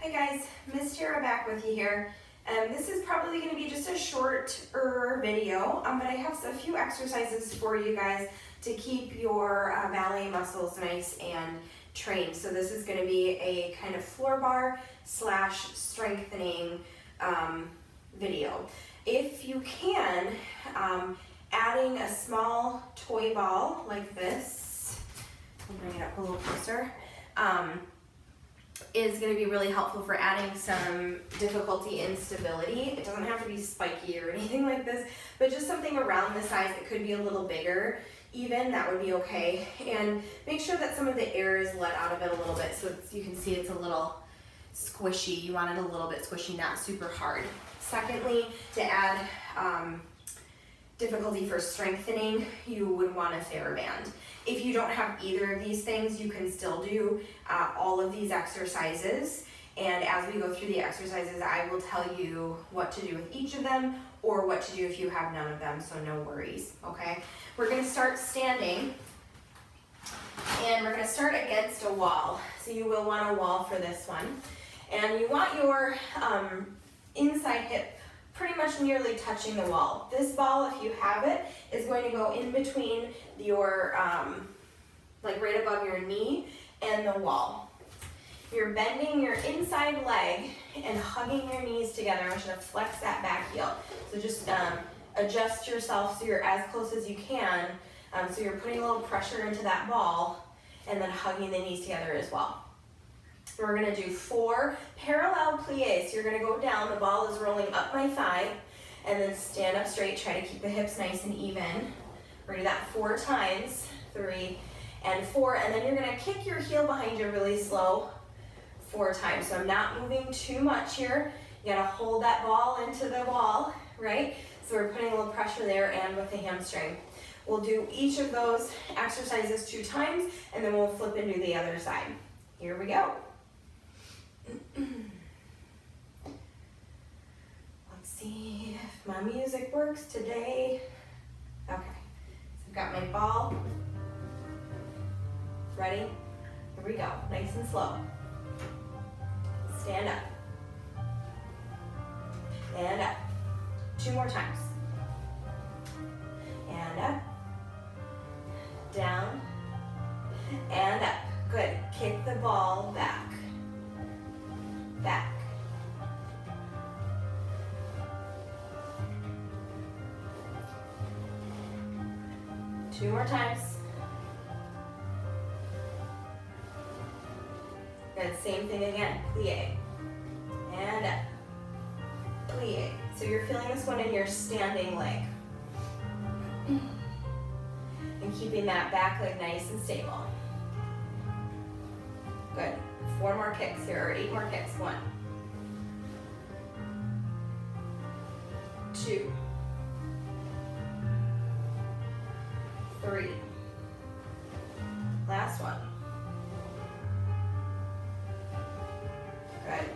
Hi guys, Miss Tara back with you here. This is probably going to be just a shorter video, but I have a few exercises for you guys to keep your ballet muscles nice and trained. So this is going to be a kind of floor bar / strengthening video. If you can, adding a small toy ball like this, I'll bring it up a little closer, is going to be really helpful for adding some difficulty in stability. It doesn't have to be spiky or anything like this, but just something around the size. It could be a little bigger even, that would be okay. And make sure that some of the air is let out of it a little bit so you can see it's a little squishy. You want it a little bit squishy, not super hard. Secondly, to add difficulty for strengthening, you would want a TheraBand. If you don't have either of these things, you can still do all of these exercises. And as we go through the exercises, I will tell you what to do with each of them or what to do if you have none of them, so no worries, okay? We're gonna start standing, and we're gonna start against a wall. So you will want a wall for this one. And you want your inside hip pretty much nearly touching the wall. This ball, if you have it, is going to go in between your, like right above your knee and the wall. You're bending your inside leg and hugging your knees together. I want you to flex that back heel. So just adjust yourself so you're as close as you can. So you're putting a little pressure into that ball and then hugging the knees together as well. We're gonna do 4 parallel plies. So you're gonna go down, the ball is rolling up my thigh, and then stand up straight, try to keep the hips nice and even. We're gonna do that 4 times, 3 and 4, and then you're gonna kick your heel behind you really slow 4 times. So I'm not moving too much here. You gotta hold that ball into the wall, right? So we're putting a little pressure there and with the hamstring. We'll do each of those exercises 2 times, and then we'll flip and do the other side. Here we go. Let's see if my music works today. Okay, so I've got my ball. Ready? Here we go, nice and slow. Stand up. And up. 2 more times. And up. Down. And up. Good. Kick the ball back. Back. Two more times. Good, same thing again, plie. And up. Plie. So you're feeling this one in your standing leg. And keeping that back leg nice and stable. Good. 4 more kicks here, or 8 more kicks. 1, 2, 3. Last one. Good.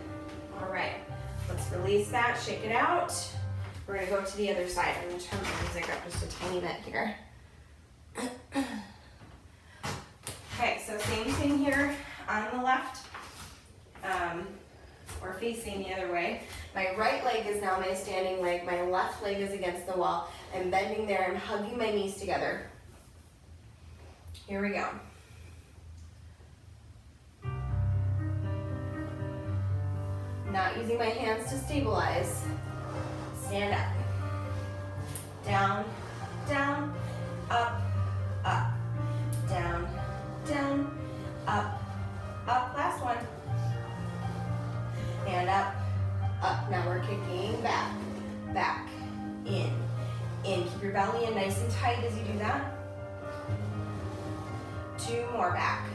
All right. Let's release that, shake it out. We're gonna go to the other side. I'm gonna turn the music up just a tiny bit here. Okay, so same thing here on the left. Or facing the other way. My right leg is now my standing leg. My left leg is against the wall. I'm bending there. I'm hugging my knees together. Here we go. Not using my hands to stabilize. Stand up. Down, down, up, up. Down, down, up, up. Last one. And up, up. Now we're kicking back, back, in. Keep your belly in nice and tight as you do that. 2 more back.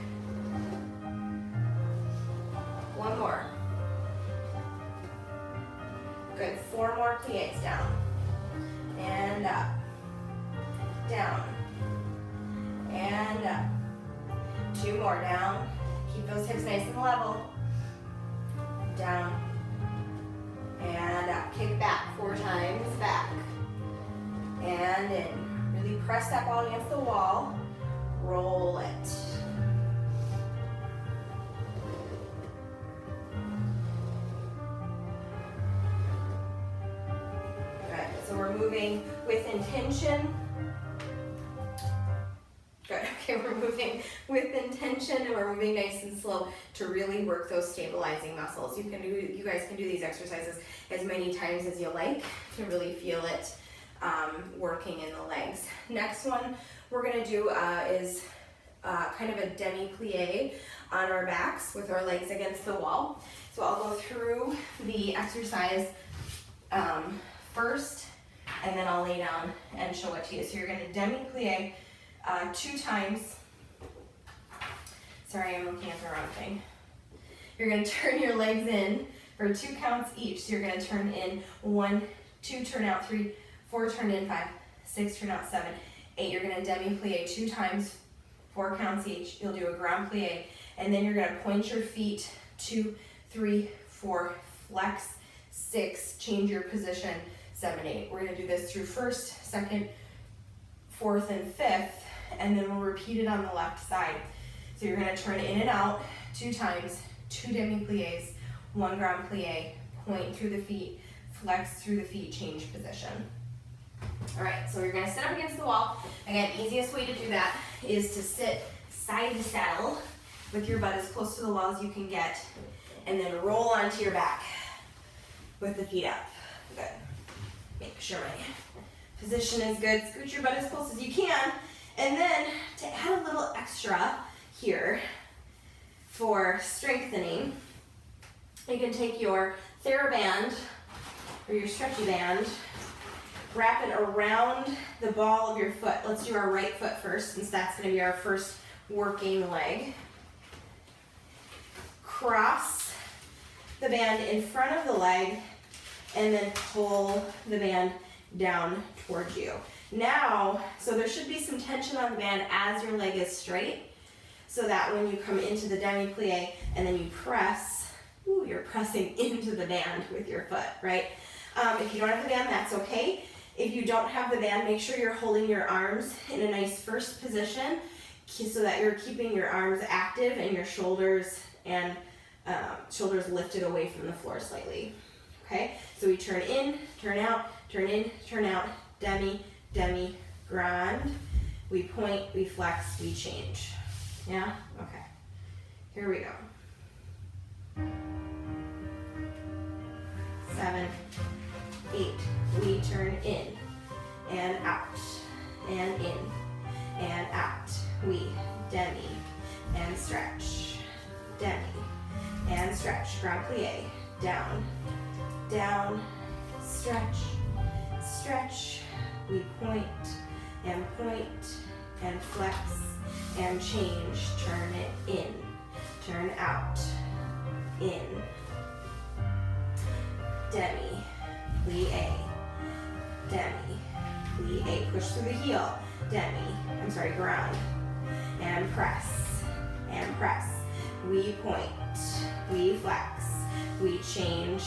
1 more. Good, 4 more plies down. And up. Down. And up. 2 more down. Keep those hips nice and level. Down. And up. Kick back 4 times. Back. And in. Really press that ball against the wall. Roll it. we're moving with intention. Good, okay, we're moving with intention and we're moving nice and slow to really work those stabilizing muscles. You guys can do these exercises as many times as you like to really feel it working in the legs. Next one we're gonna do is kind of a demi-plie on our backs with our legs against the wall. So I'll go through the exercise first, and then I'll lay down and show it to you. So you're gonna demi-plie 2 times. Sorry, I'm looking at the wrong thing. You're gonna turn your legs in for 2 counts each. So you're gonna turn in 1, 2, turn out 3, 4, turn in 5, 6, turn out 7, 8. You're gonna demi-plie 2 times, 4 counts each. You'll do a grand plie, and then you're gonna point your feet 2, 3, 4, flex, 6, change your position, 7, 8. We're gonna do this through 1st, 2nd, 4th, and 5th, and then we'll repeat it on the left side. So you're gonna turn in and out 2 times, 2 demi-plies, 1 grand plie, point through the feet, flex through the feet, change position. All right, so you're gonna sit up against the wall. Again, easiest way to do that is to sit side to saddle with your butt as close to the wall as you can get, and then roll onto your back with the feet up. Good. Make sure my position is good. Scoot your butt as close as you can. And then to add a little extra here for strengthening, you can take your TheraBand or your stretchy band, wrap it around the ball of your foot. Let's do our right foot first, since that's going to be our first working leg. Cross the band in front of the leg, and then pull the band down towards you. Now, so there should be some tension on the band as your leg is straight, so that when you come into the demi-plie and then you press, you're pressing into the band with your foot, right? If you don't have the band, that's okay. If you don't have the band, make sure you're holding your arms in a nice first position so that you're keeping your arms active and your shoulders and shoulders lifted away from the floor slightly. Okay, so we turn in, turn out, turn in, turn out, demi, demi, grand. We point, we flex, we change. Yeah? Okay. Here we go. 7, 8. We turn in and out and in and out. We demi and stretch, demi and stretch. Grand plie, down, down, stretch, stretch. We point and flex and change. Turn it in, turn out, in, demi, plie, demi, plie. Push through the heel, ground, and press, We point, we flex, we change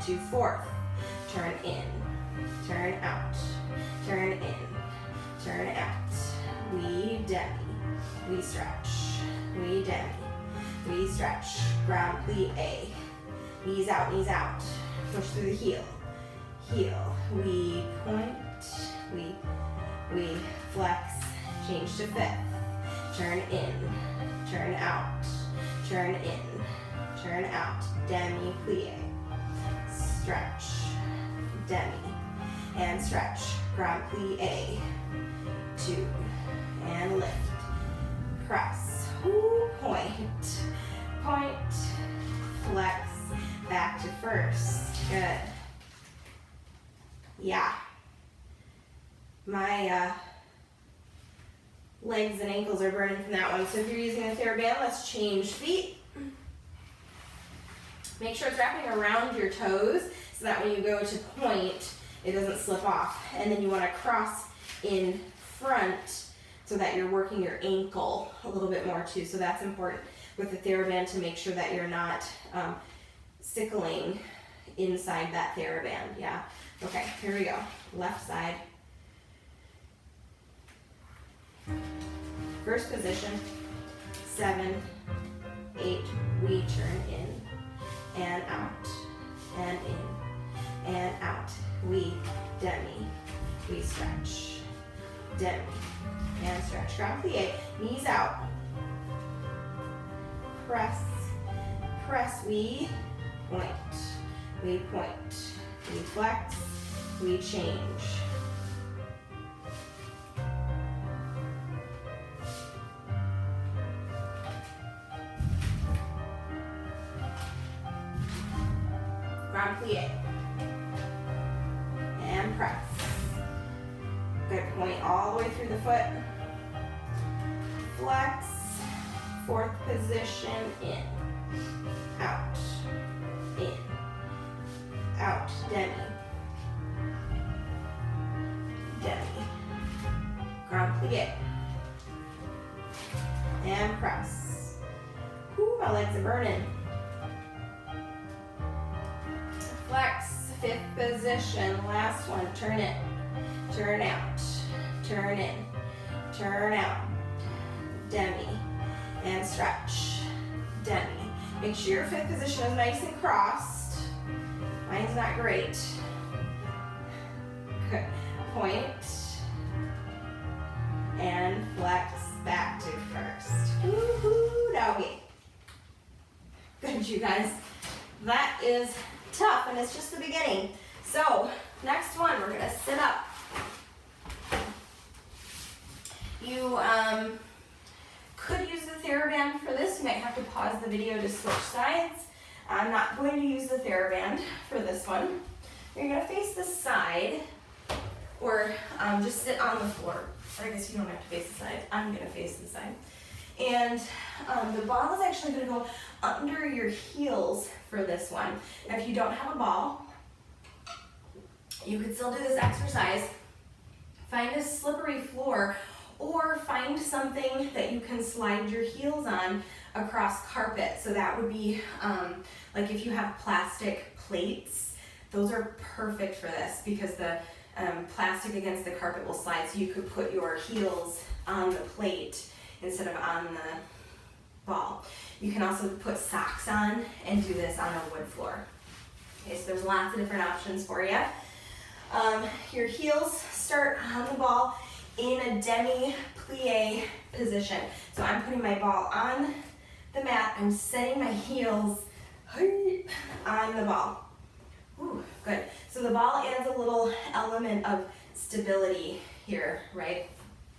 to 4th. Turn in, turn out, turn in, turn out. We demi, we stretch, we demi, we stretch. Grand plie, knees out, push through the heel, we point, we flex, change to 5th. Turn in, turn out, turn in, turn out. Demi plie, stretch, demi, and stretch. Grand plie, 2, and lift, press, point, flex, back to 1st. Good. Yeah. My legs and ankles are burning from that one. So if you're using a TheraBand, let's change feet. Make sure it's wrapping around your toes so that when you go to point, it doesn't slip off. And then you want to cross in front so that you're working your ankle a little bit more too. So that's important with the TheraBand to make sure that you're not sickling inside that TheraBand. Yeah. Okay, here we go. Left side. First position, 7, 8. We turn in and out and in and out. We demi demi, and stretch. Grand plie, knees out. Press, press, we point, we flex, we change. Grand plie, and press. Good, point all the way through the foot. Flex, fourth position, in, out, demi, grand plie, and press. Whew, my legs are burning. Flex, fifth position, last one, turn in, turn out, turn in, turn out, demi, and stretch, demi. Make sure your fifth position is nice and crossed. Mine's not great. Good. Point, and flex back to first. Woo-hoo, doggy. Good, you guys. That is tough, and it's just the beginning. So, next one, we're gonna sit up. You could use the TheraBand for this. You might have to pause the video to switch sides. I'm not going to use the TheraBand for this one. You're gonna face the side, or just sit on the floor. Or I guess you don't have to face the side. I'm gonna face the side. And the ball is actually gonna go under your heels for this one. Now, if you don't have a ball, you could still do this exercise. Find a slippery floor, or find something that you can slide your heels on across carpet. So that would be like if you have plastic plates, those are perfect for this because the plastic against the carpet will slide, so you could put your heels on the plate instead of on the ball. You can also put socks on and do this on a wood floor. Okay, so there's lots of different options for you. Your heels start on the ball in a demi-plie position. So I'm putting my ball on the mat, I'm setting my heels on the ball. Ooh, good. So the ball adds a little element of stability here, right?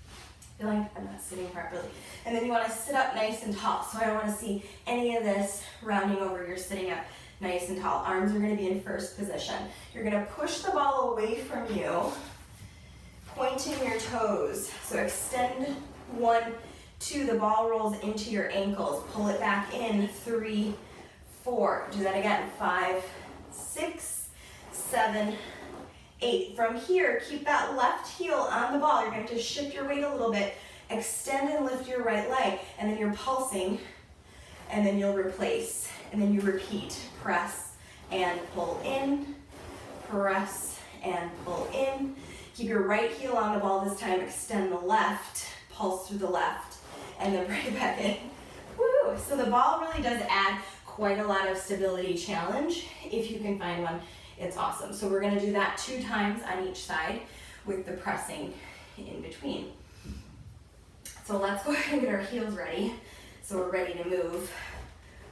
I feel like I'm not sitting properly. And then you want to sit up nice and tall. So I don't want to see any of this rounding over. You're sitting up nice and tall. Arms are going to be in first position. You're going to push the ball away from you, pointing your toes. So extend 1, 2, the ball rolls into your ankles. Pull it back in, 3, 4. Do that again, 5, 6, 7, 8. From here, keep that left heel on the ball. You're going to have to shift your weight a little bit. Extend and lift your right leg, and then you're pulsing, and then you'll replace, and then you repeat. Press and pull in, press and pull in. Keep your right heel on the ball this time. Extend the left, pulse through the left, and then bring it back in. Woo! So the ball really does add quite a lot of stability challenge. If you can find one, it's awesome. So we're gonna do that 2 times on each side with the pressing in between. So let's go ahead and get our heels ready. So we're ready to move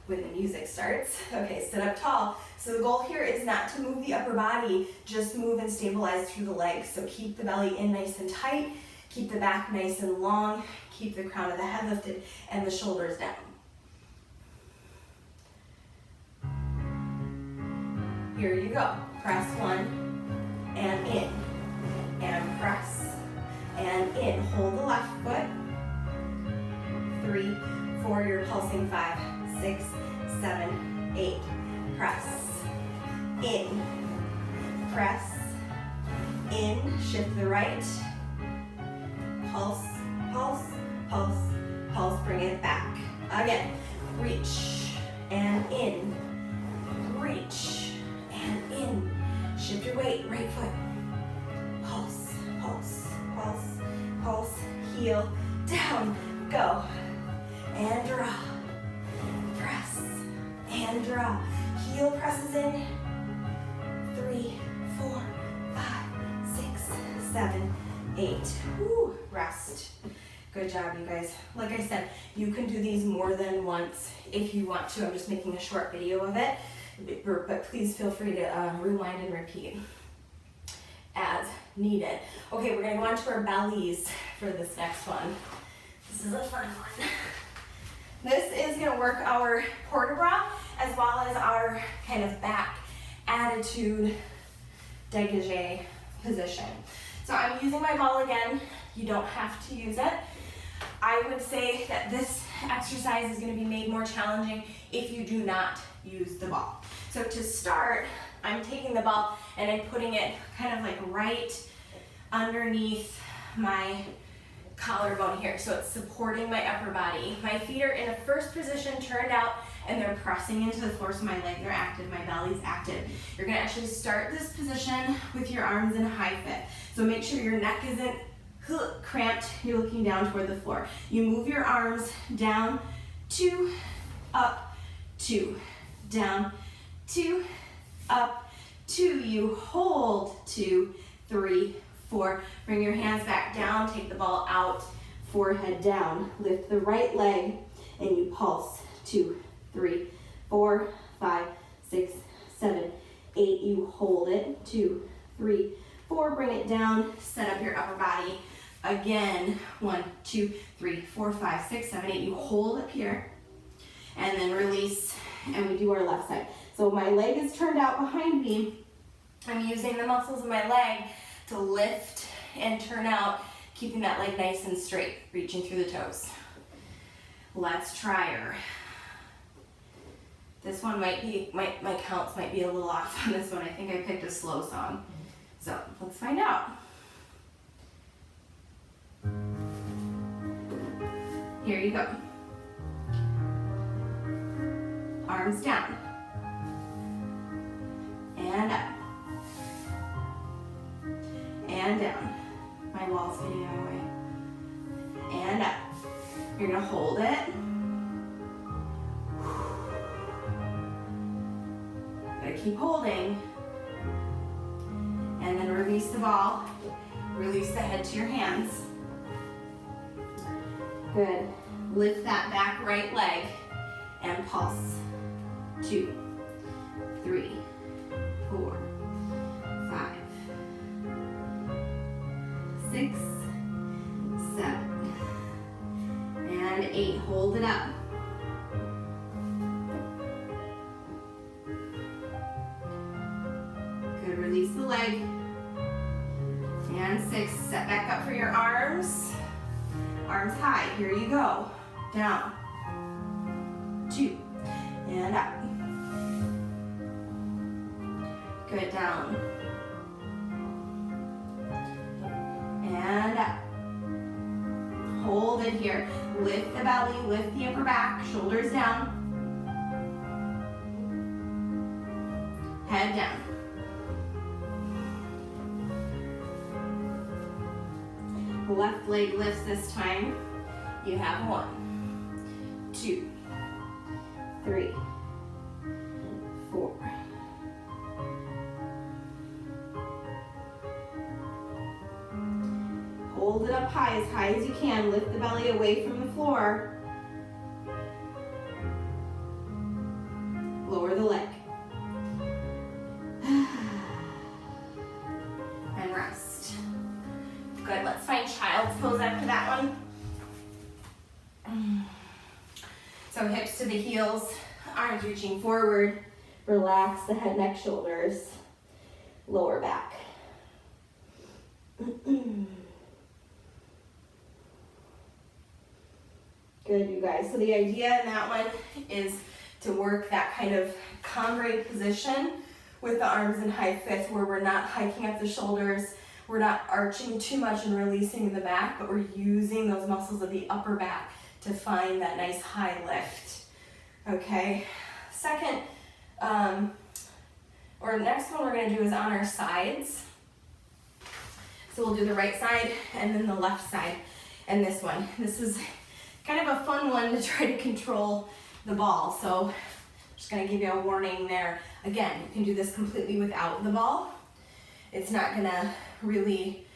when the music starts. Okay, sit up tall. So the goal here is not to move the upper body, just move and stabilize through the legs. So keep the belly in nice and tight, keep the back nice and long, keep the crown of the head lifted and the shoulders down. Here you go. Press 1 and in, and press and in. Hold the left foot. 3, 4, you're pulsing. 5, 6, 7, 8. Press in, press in. Shift the right. Pulse, pulse, pulse, pulse. Bring it back. Again. Reach and in. Reach and in. Shift your weight. Right foot. Pulse, pulse, pulse, pulse. Heel down. Go. And draw. Press and draw. Heel presses in. 3, 4, 5, 6, 7, 8. Woo, rest. Good job, you guys. Like I said, you can do these more than once if you want to. I'm just making a short video of it, but please feel free to rewind and repeat as needed. Okay, we're gonna go on to our bellies for this next one. This is a fun one. This is gonna work our port de bras as well as our kind of back attitude dégagé position. So I'm using my ball again. You don't have to use it. I would say that this exercise is going to be made more challenging if you do not use the ball. So to start, I'm taking the ball and I'm putting it kind of like right underneath my collarbone here. So it's supporting my upper body. My feet are in a first position, turned out, and they're pressing into the floor, so my legs are active, my belly's active. You're gonna actually start this position with your arms in a high fifth. So make sure your neck isn't cramped, you're looking down toward the floor. You move your arms down, 2, up, 2, down, 2, up, 2. You hold, 2, 3, 4. Bring your hands back down, take the ball out, forehead down. Lift the right leg and you pulse, 2, 3, 4, 5, 6, 7, 8. You hold it, 2, 3, 4. Bring it down, set up your upper body. Again, 1, 2, 3, 4, 5, 6, 7, 8. You hold up here and then release, and we do our left side. So my leg is turned out behind me. I'm using the muscles of my leg to lift and turn out, keeping that leg nice and straight, reaching through the toes. Let's try her. This one might be, my counts might be a little off on this one. I think I picked a slow song. So let's find out. Here you go. Arms down. And up. And down. My wall's getting in my way. And up. You're gonna hold it. Gotta keep holding. And then release the ball. Release the head to your hands. Good. Lift that back right leg and pulse. 2, 3, 4, 5, 6, 7, and 8. Hold it up. Good. Release the leg. And 6. Set back up for your arms. Arms high. Here you go. Down. 2. And up. Good. Down. And up. Hold it here. Lift the belly, lift the upper back, shoulders down. Head down. Left leg lifts this time. You have 1, 2, 3, 4. Hold it up high as you can. Lift the belly away from the floor. Lower the leg. And rest. Good, let's find child's pose after that one. So hips to the heels, arms reaching forward. Relax the head, neck, shoulders, lower back. Good, you guys. So the idea in that one is to work that kind of cumbre position with the arms in high fifth, where we're not hiking up the shoulders, we're not arching too much and releasing in the back, but we're using those muscles of the upper back to find that nice high lift. Okay, second, or next one we're gonna do is on our sides. So we'll do the right side and then the left side. And this one, this is kind of a fun one to try to control the ball. So I'm just gonna give you a warning there. Again, you can do this completely without the ball. It's not gonna really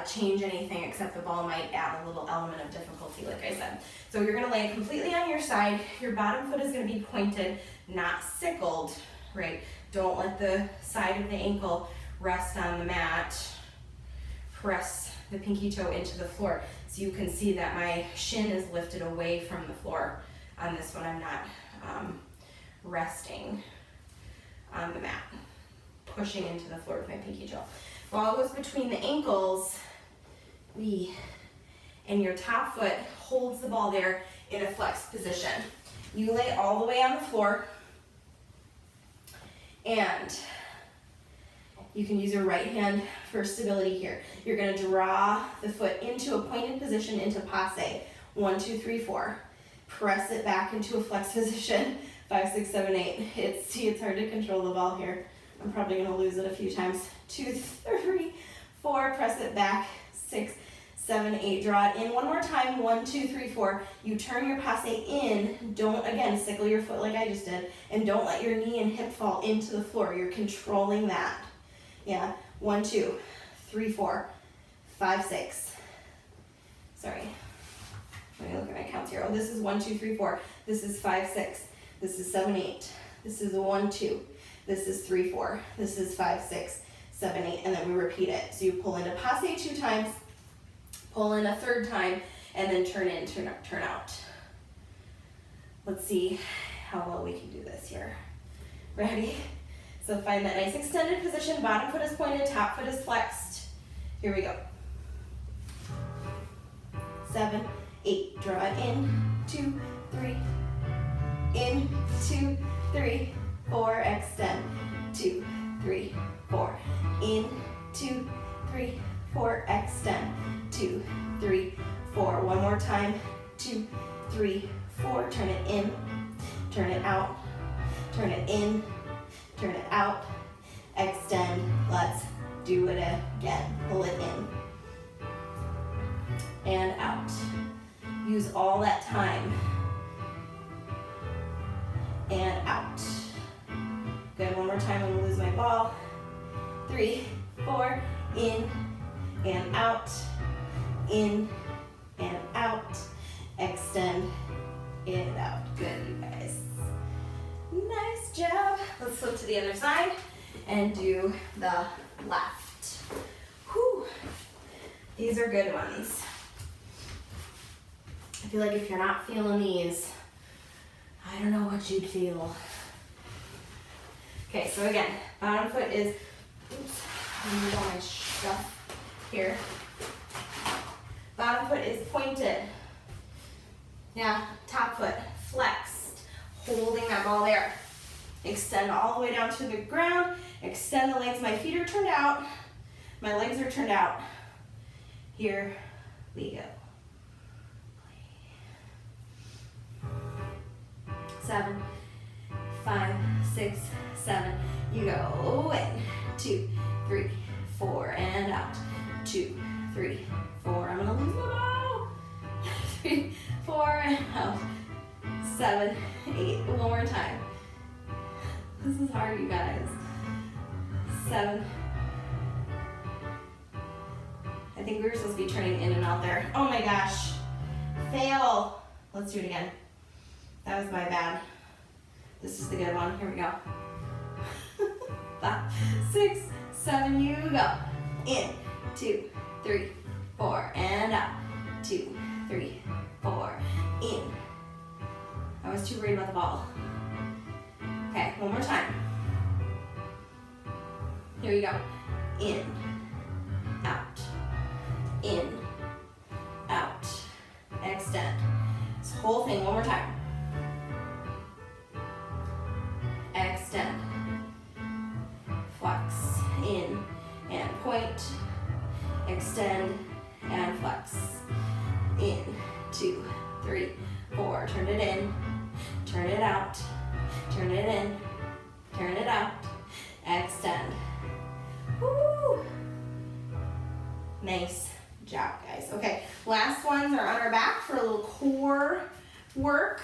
change anything, except the ball might add a little element of difficulty, like I said. So you're gonna lay completely on your side. Your bottom foot is gonna be pointed, not sickled, right? Don't let the side of the ankle rest on the mat. Press the pinky toe into the floor. So you can see that my shin is lifted away from the floor. On this one, I'm not resting on the mat, pushing into the floor with my pinky toe. Ball goes between the ankles, and your top foot holds the ball there in a flexed position. You lay all the way on the floor, and you can use your right hand for stability here. You're gonna draw the foot into a pointed position into passe. 1, 2, 3, 4. Press it back into a flexed position. 5, 6, 7, 8. It's hard to control the ball here. I'm probably gonna lose it a few times. 2, 3, 4. Press it back. 6, 7, 8. Draw it in one more time. 1, 2, 3, 4. You turn your passe in. Don't, again, sickle your foot like I just did. And don't let your knee and hip fall into the floor. You're controlling that. Yeah, 1, 2, 3, 4, 5, 6. Sorry, let me look at my counts here. Oh, this is 1, 2, 3, 4. This is 5, 6. This is 7, 8. This is 1, 2. This is 3, 4. This is 5, 6, 7, 8. And then we repeat it. So you pull into passe 2 times, pull in a 3rd time, and then turn in, turn out. Let's see how well we can do this here. Ready? So find that nice extended position, bottom foot is pointed, top foot is flexed. Here we go. 7, 8, draw it in, 2, 3, in, 2, 3, 4, extend, 2, 3, 4, in, 2, 3, 4, extend, 2, 3, 4. One more time, 2, 3, 4, turn it in, turn it out, turn it in, turn it out, extend. Let's do it again. Pull it in and out. Use all that time. And out. Good, one more time. I'm gonna lose my ball. 3, 4, in and out, in and out, extend it out. Good, you guys. Nice job. Let's flip to the other side and do the left. Whew. These are good ones. I feel like if you're not feeling these, I don't know what you'd feel. Okay, so again, bottom foot is, oops, I need all my stuff here. Bottom foot is pointed. Yeah, top foot flexed, holding that ball there. Extend all the way down to the ground, extend the legs. My feet are turned out, my legs are turned out. Here we go. 7, 5, 6, 7. You go in. 2, 3, 4, and out. 2, 3, 4. I'm gonna lose my ball. 3, 4, and out. 7, 8. One more time. This is hard, you guys. 7. I think we were supposed to be turning in and out there. Oh my gosh. Fail. Let's do it again. That was my bad. This is the good one. Here we go. 5, 6, 7, you go. In, 2, 3, 4, and out. 2, 3, 4, in. I was too worried about the ball. Okay, one more time. Here we go. In, out, in, out. Extend. This whole thing one more time. Extend. Flex. In and point. Extend and flex. In, 2, 3, 4. Turn it in. Turn it out. Turn it in. Turn it out. Extend. Woo! Nice job, guys. Okay, last ones are on our back for a little core work.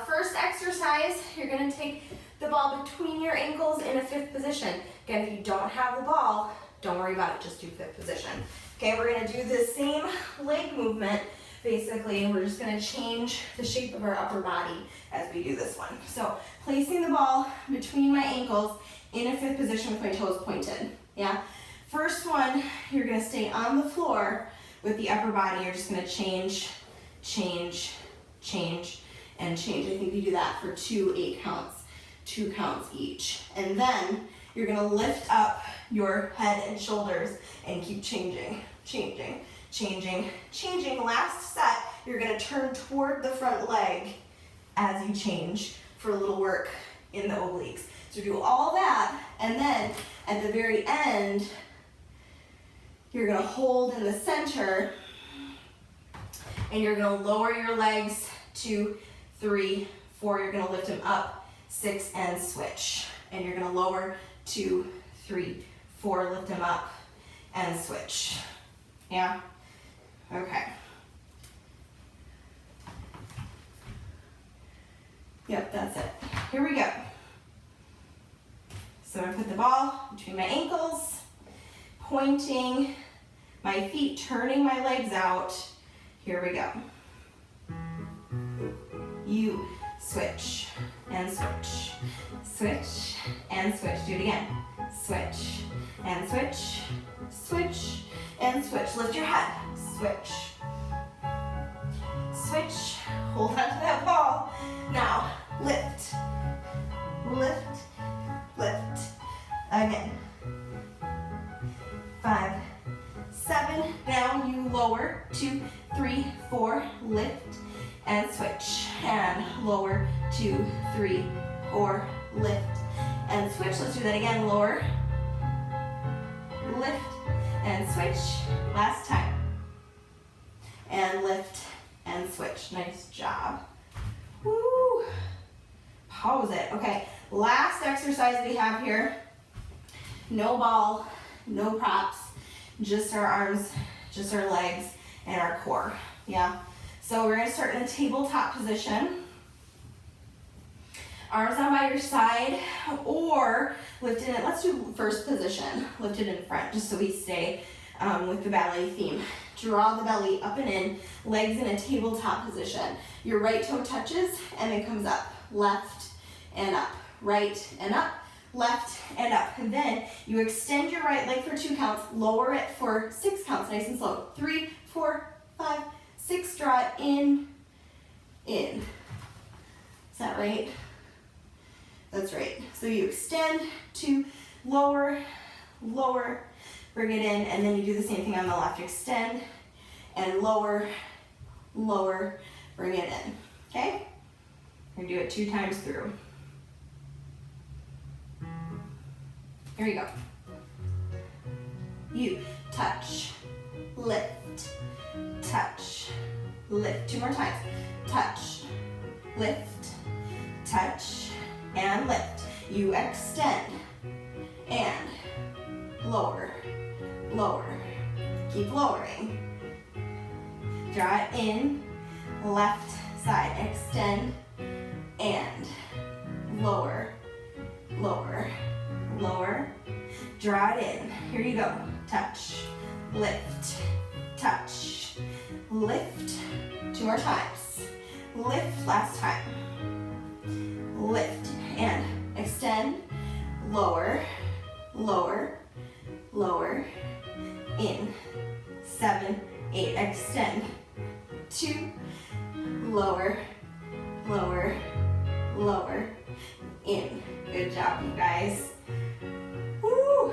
First exercise, you're gonna take the ball between your ankles in a 5th position. Again, if you don't have the ball, Don't worry about it, just do fifth position. Okay, we're gonna do the same leg movement. Basically, we're just gonna change the shape of our upper body as we do this one. So, placing the ball between my ankles in a fifth position with my toes pointed, yeah? First one, you're gonna stay on the floor with the upper body. You're just gonna change, change, change, and change. I think we do that for 2 8 counts, 2 counts each. And then you're gonna lift up your head and shoulders and keep changing, changing, changing, changing. Last set, you're gonna turn toward the front leg as you change for a little work in the obliques. So do all that, and then at the very end, you're gonna hold in the center, and you're gonna lower your legs, 2, 3, 4, you're gonna lift them up, 6, and switch. And you're gonna lower, 2, 3, 4, lift them up, and switch. Yeah? Okay. Yep, that's it. Here we go. So I'm gonna put the ball between my ankles, pointing my feet, turning my legs out. Here we go. You switch and switch, switch and switch. Do it again. Switch and switch, switch and switch. Lift your head. Switch, switch. Hold on to that ball. Now lift, lift, lift. Again. 5, 7. Down. You lower. 2, 3, 4. Lift and switch, and lower, 2, 3, 4, lift, and switch. Let's do that again, lower, lift, and switch. Last time. And lift, and switch. Nice job. Woo! Pause it. Okay, last exercise we have here. No ball, no props, just our arms, just our legs, and our core, yeah? So we're gonna start in a tabletop position. Arms down by your side, or lifted in, let's do first position, lifted in front, just so we stay with the ballet theme. Draw the belly up and in, legs in a tabletop position. Your right toe touches and then comes up, left and up, right and up, left and up. And then you extend your right leg for 2 counts, lower it for 6 counts, nice and slow. 3, 4, 5, 6, draw it in, in. Is that right? That's right. So you extend to lower, lower, bring it in, and then you do the same thing on the left. Extend and lower, lower, bring it in. Okay? We're gonna do it 2 times through. Here you go. You touch, lift, touch, lift. 2 more times. Touch, lift, touch, and lift. You extend and lower, lower. Keep lowering. Draw it in, left side. Extend and lower, lower, lower. Draw it in. Here you go. Touch, lift, touch, lift. 2 more times. Lift, last time. Lift and extend, lower, lower, lower, in. 7, 8, extend. 2, lower, lower, lower, in. Good job, you guys. Woo!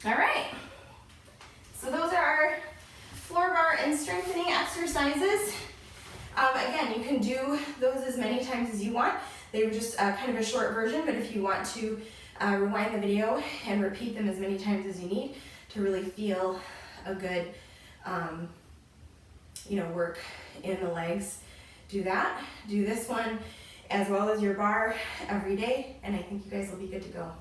All right. So those are our floor bar and strengthening exercises. Again, you can do those as many times as you want. They were just kind of a short version, but if you want to rewind the video and repeat them as many times as you need to really feel a good, work in the legs, do that. Do this one as well as your bar every day, and I think you guys will be good to go.